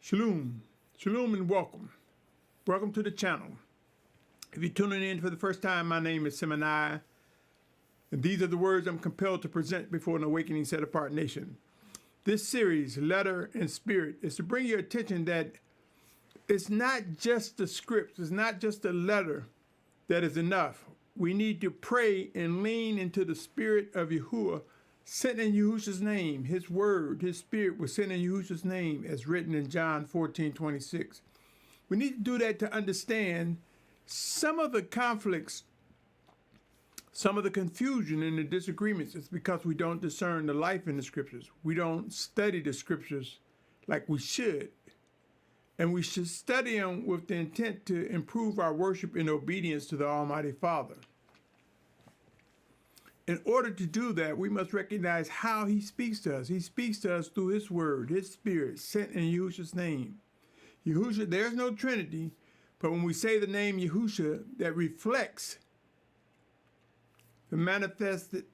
Shalom, Shalom and welcome. Welcome to the channel. If you're tuning in for the first time, my name is Symmanayah, and these are the words I'm compelled to present before an awakening set-apart nation. This series, Letter and Spirit, is to bring your attention that it's not just the scripts, it's not just the letter that is enough. We need to pray and lean into the Spirit of Yahuah, sent in Yahusha's name. His word, his spirit was sent in Yahusha's name, as written in John 14:26. We need to do that to understand some of the conflicts, some of the confusion and the disagreements. It's because we don't discern the life in the scriptures. We don't study the scriptures like we should. And we should study them with the intent to improve our worship in obedience to the Almighty Father. In order to do that, we must recognize how he speaks to us. He speaks to us through his word, his spirit, sent in Yahusha's name. Yahusha, there's no Trinity, but when we say the name Yahusha, that reflects the manifested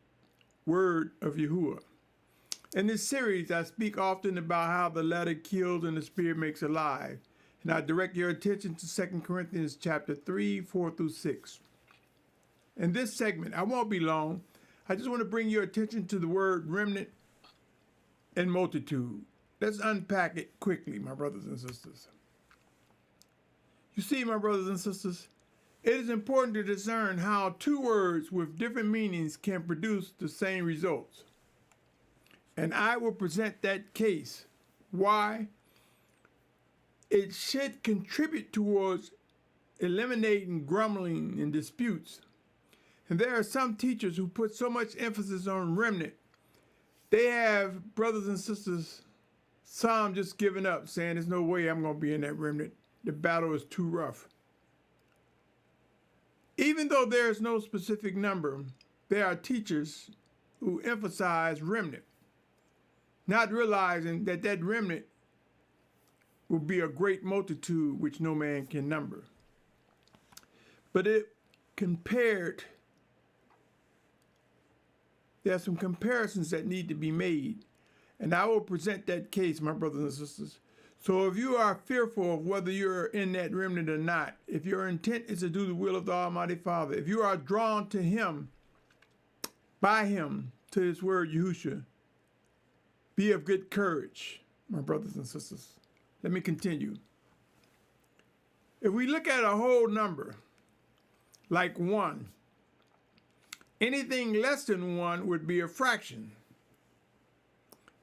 word of Yahuah. In this series, I speak often about how the letter kills and the spirit makes alive. And I direct your attention to 2 Corinthians chapter 3, 4 through 6. In this segment, I won't be long. I just want to bring your attention to the word remnant and multitude. Let's unpack it quickly, my brothers and sisters. You see, my brothers and sisters, it is important to discern how two words with different meanings can produce the same results. And I will present that case. Why? It should contribute towards eliminating grumbling and disputes. And there are some teachers who put so much emphasis on remnant. They have brothers and sisters, some just giving up, saying there's no way I'm going to be in that remnant. The battle is too rough. Even though there is no specific number, there are teachers who emphasize remnant, not realizing that that remnant will be a great multitude which no man can number. But there are some comparisons that need to be made, and I will present that case, my brothers and sisters. So if you are fearful of whether you're in that remnant or not, if your intent is to do the will of the Almighty Father, if you are drawn to him, by him, to his word, Yahusha, be of good courage, my brothers and sisters. Let me continue. If we look at a whole number, like 1, anything less than 1 would be a fraction.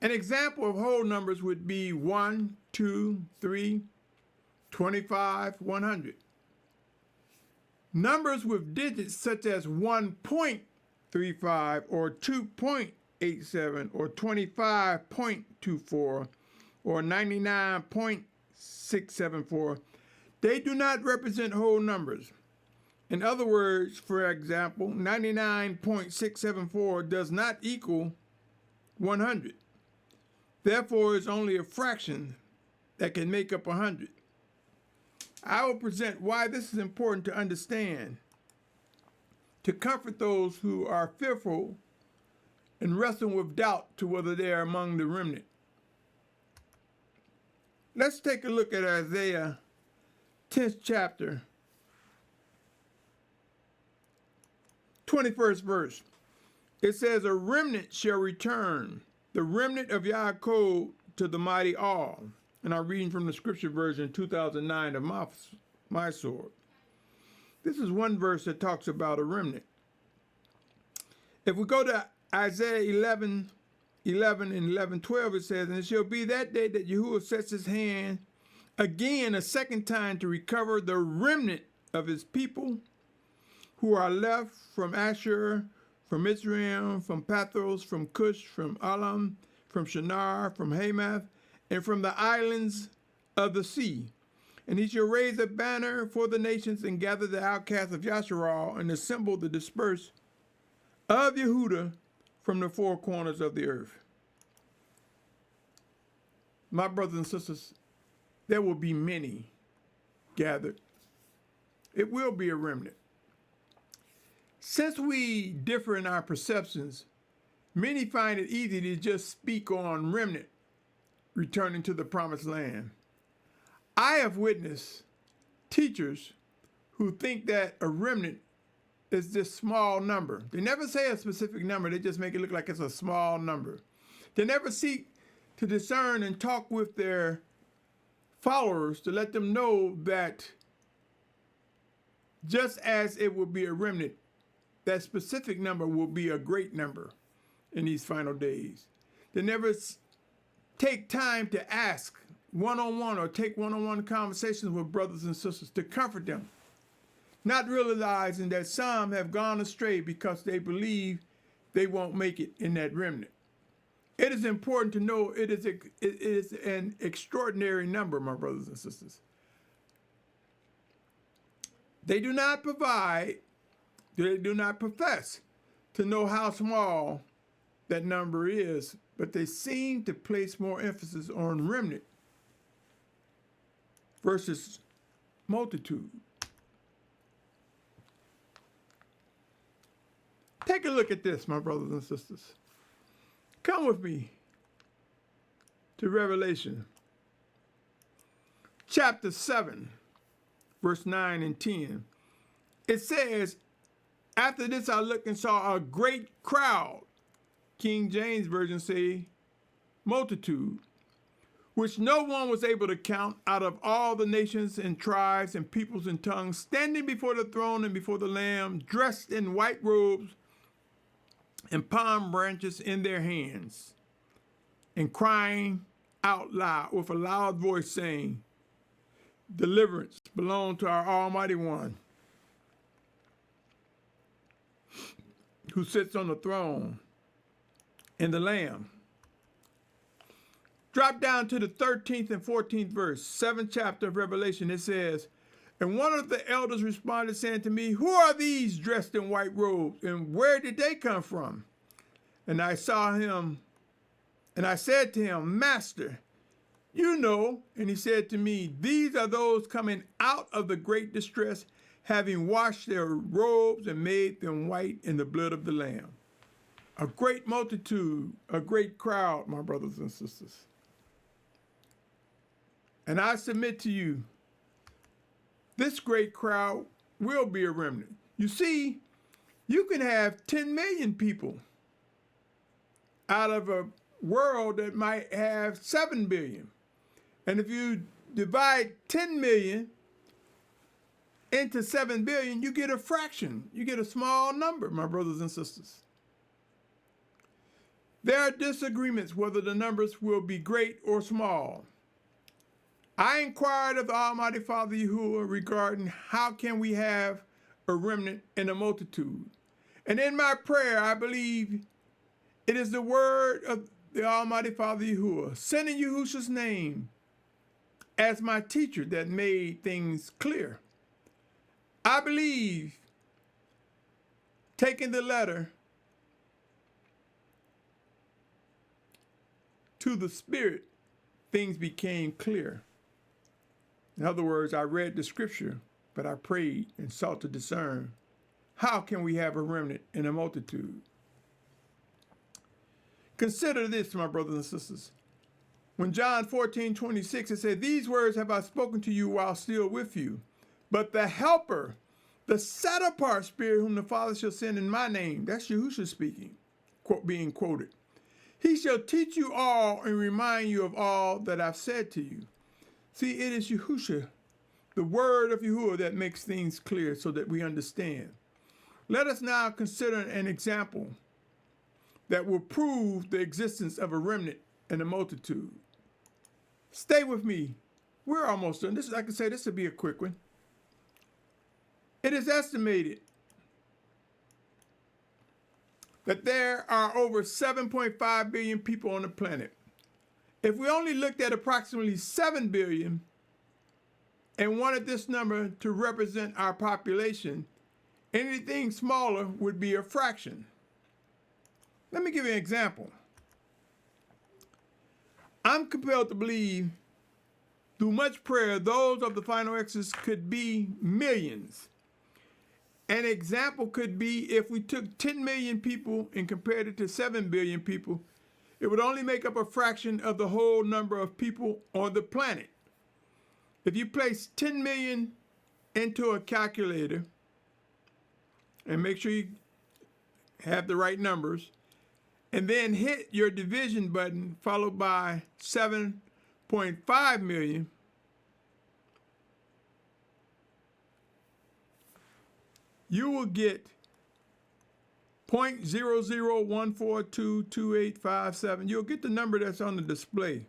An example of whole numbers would be 1, 2, 3, 25, 100. Numbers with digits such as 1.35 or 2.87 or 25.24 or 99.674, they do not represent whole numbers. In other words, for example, 99.674 does not equal 100. Therefore, it's only a fraction that can make up 100. I will present why this is important to understand, to comfort those who are fearful and wrestling with doubt to whether they are among the remnant. Let's take a look at Isaiah 10th chapter, 21st verse. It says, a remnant shall return, the remnant of Yaakov to the mighty all. And I'm reading from the scripture version 2009 of my sword. This is one verse that talks about a remnant. If we go to Isaiah 11:11 and 11:12, it says, and it shall be that day that Yahuwah sets his hand again a second time to recover the remnant of his people who are left from Asher, from Israel, from Pathros, from Cush, from Elam, from Shinar, from Hamath, and from the islands of the sea. And he shall raise a banner for the nations and gather the outcasts of Yasharal and assemble the dispersed of Yehudah from the four corners of the earth. My brothers and sisters, there will be many gathered. It will be a remnant. Since we differ in our perceptions, many find it easy to just speak on remnant returning to the promised land. I have witnessed teachers who think that a remnant is this small number. They never say a specific number. They just make it look like it's a small number. They never seek to discern and talk with their followers to let them know that just as it will be a remnant, that specific number will be a great number in these final days. They never take time to ask one-on-one or take one-on-one conversations with brothers and sisters to comfort them, not realizing that some have gone astray because they believe they won't make it in that remnant. It is important to know it is an extraordinary number, my brothers and sisters. They do not profess to know how small that number is, but they seem to place more emphasis on remnant versus multitude. Take a look at this, my brothers and sisters. Come with me to Revelation chapter 7, verse 9 and 10. It says, after this I looked and saw a great crowd, King James Version say multitude, which no one was able to count, out of all the nations and tribes and peoples and tongues, standing before the throne and before the Lamb, dressed in white robes and palm branches in their hands, and crying out loud with a loud voice, saying, deliverance belongs to our Almighty One, who sits on the throne, and the Lamb. Drop down to the 13th and 14th verse, 7th chapter of Revelation. It says, and one of the elders responded, saying to me, who are these dressed in white robes, and where did they come from? And I saw him, and I said to him, Master, you know. And he said to me, these are those coming out of the great distress, having washed their robes and made them white in the blood of the Lamb. A great multitude, a great crowd, my brothers and sisters. And I submit to you, this great crowd will be a remnant. You see, you can have 10 million people out of a world that might have 7 billion. And if you divide 10 million into 7 billion, you get a fraction. You get a small number, my brothers and sisters. There are disagreements whether the numbers will be great or small. I inquired of the Almighty Father Yahuah regarding how can we have a remnant and a multitude. And in my prayer, I believe it is the word of the Almighty Father Yahuah, sent in Yahusha's name as my teacher, that made things clear. I believe taking the letter to the Spirit, things became clear. In other words, I read the scripture, but I prayed and sought to discern how can we have a remnant and a multitude. Consider this, my brothers and sisters. When John 14:26, it said, these words have I spoken to you while still with you. But the helper, the set apart Spirit whom the Father shall send in my name, that's Yahushua speaking, being quoted. He shall teach you all and remind you of all that I've said to you. See, it is Yahushua, the word of Yahuwah, that makes things clear so that we understand. Let us now consider an example that will prove the existence of a remnant and a multitude. Stay with me. We're almost done. Like I say, this will be a quick one. It is estimated that there are over 7.5 billion people on the planet. If we only looked at approximately 7 billion and wanted this number to represent our population, anything smaller would be a fraction. Let me give you an example. I'm compelled to believe through much prayer, those of the final exodus could be millions. An example could be if we took 10 million people and compared it to 7 billion people, it would only make up a fraction of the whole number of people on the planet. If you place 10 million into a calculator and make sure you have the right numbers, and then hit your division button followed by 7.5 million, you will get 0.0014222857. You'll get the number that's on the display,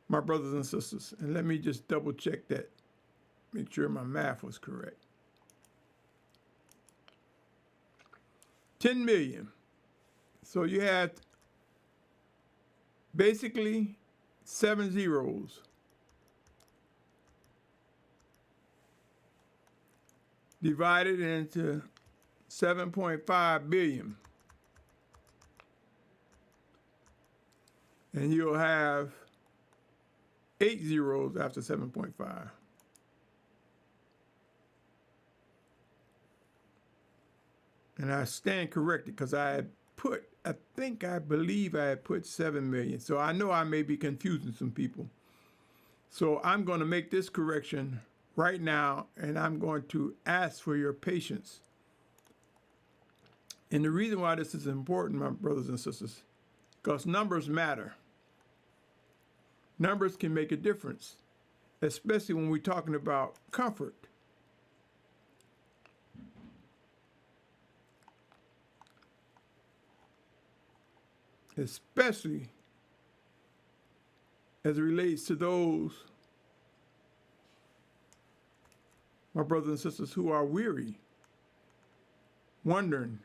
my brothers and sisters. And let me just double check that, make sure my math was correct. 10 million. So you had basically 7 zeros. Divided into 7.5 billion. And you'll have 8 zeros after 7.5. And I stand corrected because I believe I had put 7 million. So I know I may be confusing some people. So I'm going to make this correction right now, and I'm going to ask for your patience. And the reason why this is important, my brothers and sisters, because numbers matter. Numbers can make a difference, especially when we're talking about comfort. Especially as it relates to those, my brothers and sisters, who are weary, wondering,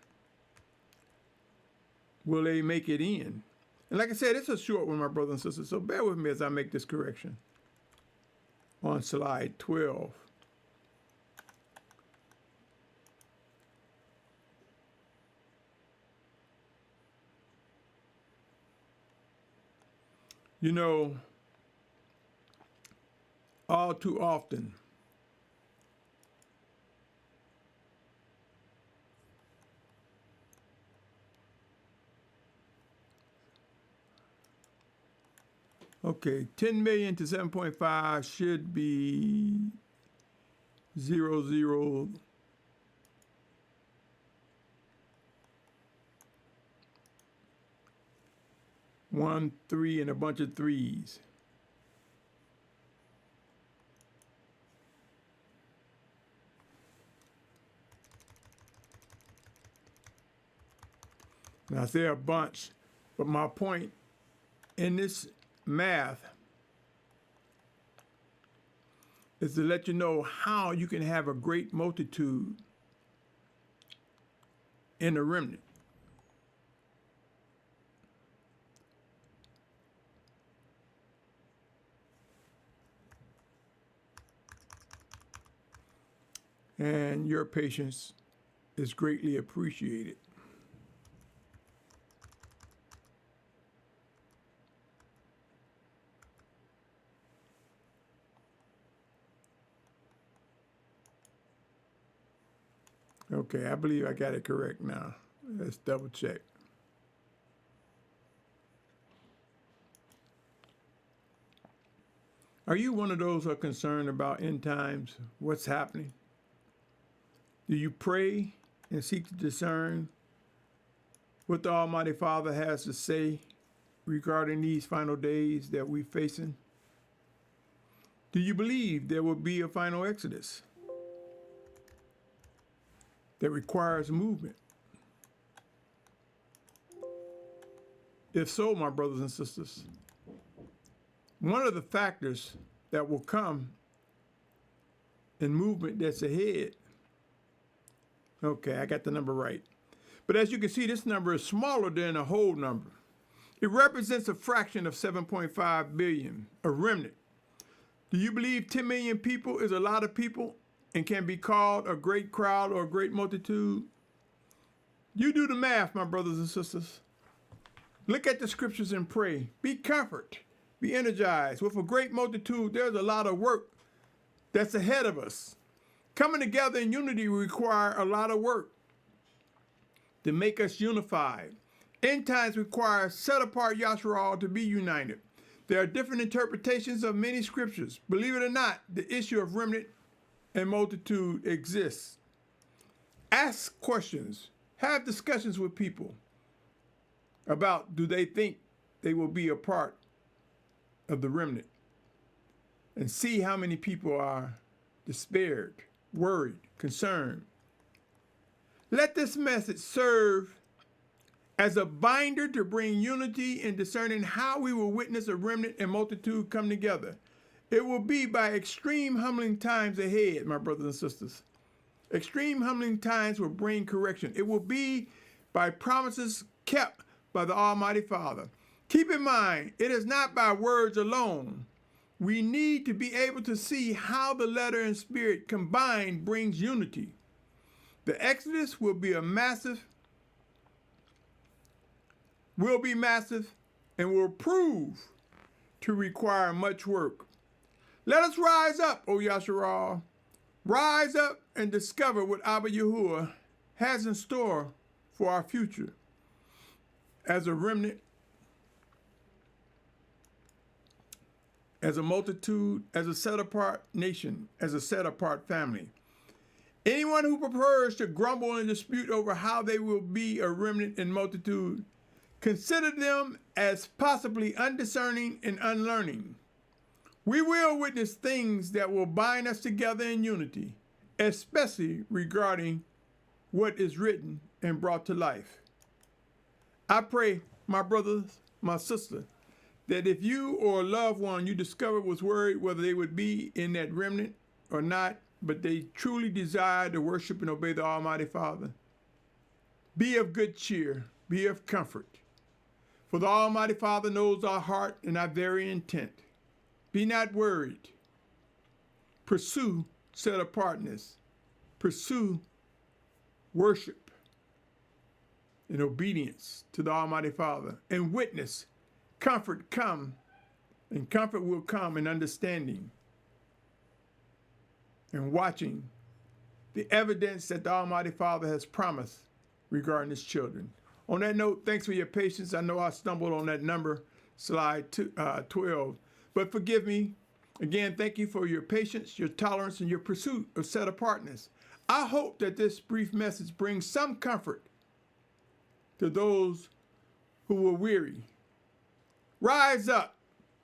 will they make it in? And like I said, it's a short one, my brothers and sisters, so bear with me as I make this correction on slide 12. You know, all too often, okay, 10 million to 7.5 should be 00 1 3 and a bunch of threes. Now I say a bunch, but my point in this math is to let you know how you can have a great multitude in a remnant. And your patience is greatly appreciated. Okay, I believe I got it correct now. Let's double check. Are you one of those who are concerned about end times, what's happening? Do you pray and seek to discern what the Almighty Father has to say regarding these final days that we're facing? Do you believe there will be a final exodus that requires movement? If so, my brothers and sisters, one of the factors that will come in movement that's ahead. Okay, I got the number right. But as you can see, this number is smaller than a whole number. It represents a fraction of 7.5 billion, a remnant. Do you believe 10 million people is a lot of people and can be called a great crowd or a great multitude? You do the math, my brothers and sisters. Look at the scriptures and pray. Be comforted. Be energized. With a great multitude, there's a lot of work that's ahead of us. Coming together in unity will require a lot of work to make us unified. End times require set-apart Yahusha to be united. There are different interpretations of many scriptures. Believe it or not, the issue of remnant and multitude exists. Ask questions. Have discussions with people about, do they think they will be a part of the remnant? And see how many people are despaired, worried, concerned. Let this message serve as a binder to bring unity in discerning how we will witness a remnant and multitude come together. It will be by extreme humbling times ahead, my brothers and sisters. Extreme humbling times will bring correction. It will be by promises kept by the Almighty Father. Keep in mind, it is not by words alone. We need to be able to see how the letter and spirit combined brings unity. The Exodus will be massive and will prove to require much work. Let us rise up, O Yahusha. Rise up and discover what Abba Yahuah has in store for our future as a remnant, as a multitude, as a set-apart nation, as a set-apart family. Anyone who prefers to grumble and dispute over how they will be a remnant and multitude, consider them as possibly undiscerning and unlearning. We will witness things that will bind us together in unity, especially regarding what is written and brought to life. I pray, my brothers, my sister, that if you or a loved one you discovered was worried whether they would be in that remnant or not, but they truly desire to worship and obey the Almighty Father, be of good cheer, be of comfort. For the Almighty Father knows our heart and our very intent. Be not worried. Pursue set-apartness. Pursue worship and obedience to the Almighty Father. And witness comfort come, and comfort will come in understanding and watching the evidence that the Almighty Father has promised regarding his children. On that note, thanks for your patience. I know I stumbled on that number, slide 12. But forgive me. Again, thank you for your patience, your tolerance, and your pursuit of set-apartness. I hope that this brief message brings some comfort to those who were weary. Rise up.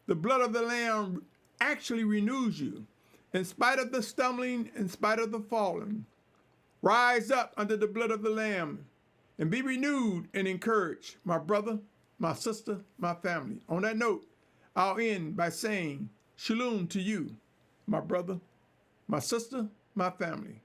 The blood of the Lamb actually renews you. In spite of the stumbling, in spite of the falling, rise up under the blood of the Lamb and be renewed and encouraged, my brother, my sister, my family. On that note, I'll end by saying Shalum to you, my brother, my sister, my family.